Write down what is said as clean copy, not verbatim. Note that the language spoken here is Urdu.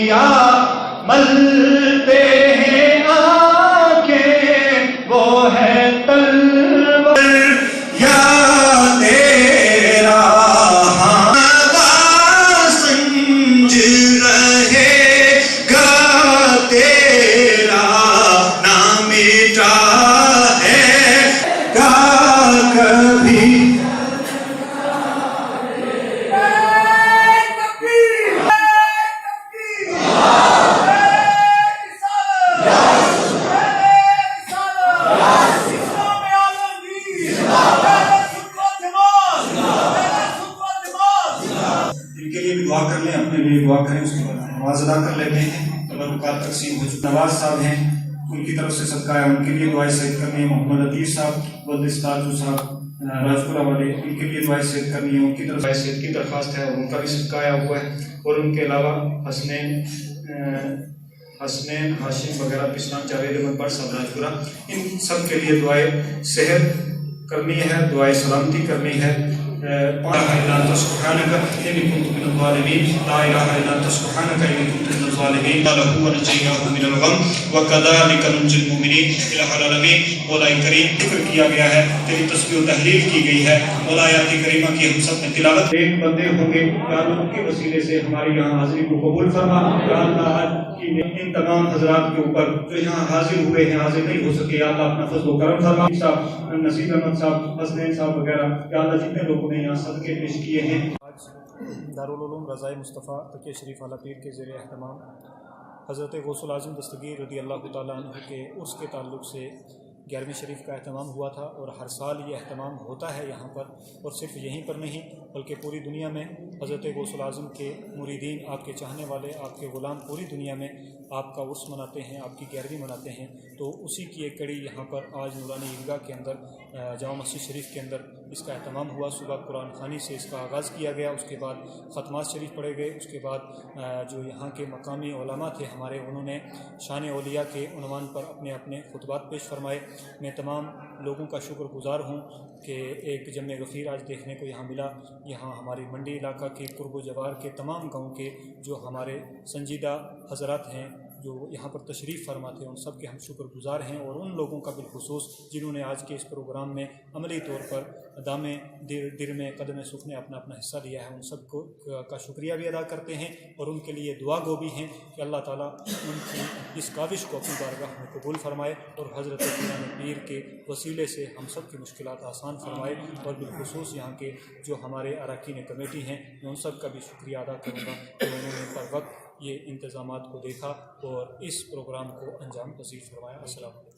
کیا ملتے ہیں آنکھیں وہ ہے تلوار یا تیرا سنج رہے گا تیرا نام مٹا ہے گا کبھی دعا کر لیں، اپنے لیے دعا کریں، اس کے بعد نماز ادا کر لیتے ہیں۔ تبرکات تقسیم ہو چکے نواز صاحب ہیں، ان کی طرف سے صدقہ ہے، ان کے لیے دعائیں سید کرنی ہے۔ محمد عطیف صاحب ولدستاجو صاحب راجپورہ والے، ان کے لیے دعائیں سید کرنی ہے، ان کی طرف سید کی درخواست ہے اور ان کا بھی صدقہ آیا ہوا ہے۔ اور ان کے علاوہ حسنین ہاشم وغیرہ پسان جاوید احمد بٹ صاحب راجپورہ، ان سب کے لیے دعائیں صحت کرنی ہے، دعائیں سلامتی کرنی ہے۔ لا الہ الا انت سبحانک انی کنت من الظالمین، لا الہ الا انت سبحانک انی کنت من الظالمین، له ونجیناہ من الغم وکذالک ننجی المؤمنین۔ الہ العالمین، مولا کریم ذکر کیا گیا ہے، تیری تسبیح و تحلیل کی گئی ہے، مولا آیات کریمہ کی ہم سب نے تلاوت ایک بندے ہوں گے، یا اللہ کے وسیلے سے ہماری یہاں حاضری کو قبول فرما۔ یا اللہ ان تمام حضرات کے اوپر جو یہاں حاضر ہوئے ہیں، حاضر نہیں ہو سکے، یا اللہ اپنا فضل و کرم فرما۔ صاحب نصیر احمد صاحب، حسنین صاحب وغیرہ، یا اللہ جتنے لوگوں نے یہاں صدقے پیش کیے ہیں۔ آج دارالعلوم رضائے مصطفیٰ تقی شریف اعلیٰ پیر کے زیر اہتمام حضرت غوث العظم دستگیر رضی اللہ تعالیٰ عنہ کے عرس کے تعلق سے 11ویں شریف کا اہتمام ہوا تھا، اور ہر سال یہ اہتمام ہوتا ہے یہاں پر، اور صرف یہیں پر نہیں بلکہ پوری دنیا میں حضرت غوث العظم کے مریدین، آپ کے چاہنے والے، آپ کے غلام پوری دنیا میں آپ کا عرس مناتے ہیں، آپ کی 11ویں مناتے ہیں۔ تو اسی کی ایک کڑی یہاں پر آج نورانی عیدگاہ کے اندر جامع مسجد شریف کے اندر اس کا اہتمام ہوا۔ صبح قرآن خوانی سے اس کا آغاز کیا گیا، اس کے بعد ختمات شریف پڑھے گئے، اس کے بعد جو یہاں کے مقامی علماء تھے ہمارے، انہوں نے شان اولیاء کے عنوان پر اپنے اپنے خطبات پیش فرمائے۔ میں تمام لوگوں کا شکر گزار ہوں کہ ایک جمع غفیر آج دیکھنے کو یہاں ملا۔ یہاں ہماری منڈی علاقہ کے قرب و جوار کے تمام گاؤں کے جو ہمارے سنجیدہ حضرات ہیں جو یہاں پر تشریف فرما تھے، ان سب کے ہم شکر گزار ہیں، اور ان لوگوں کا بالخصوص جنہوں نے آج کے اس پروگرام میں عملی طور پر دامِ دل میں قدم سکھ نے اپنا حصہ لیا ہے، ان سب کو کا شکریہ بھی ادا کرتے ہیں، اور ان کے لیے دعا گو بھی ہیں کہ اللہ تعالیٰ ان کی اس کاوش کو اپنی بارگاہ میں قبول فرمائے، اور حضرت پیران پیر کے وسیلے سے ہم سب کی مشکلات آسان فرمائے۔ اور بالخصوص یہاں کے جو ہمارے اراکین کمیٹی ہیں، میں ان سب کا بھی شکریہ ادا کروں گا کہ انہوں نے پر وقت یہ انتظامات کو دیکھا اور اس پروگرام کو انجام پذیر فرمایا۔ السلام علیکم۔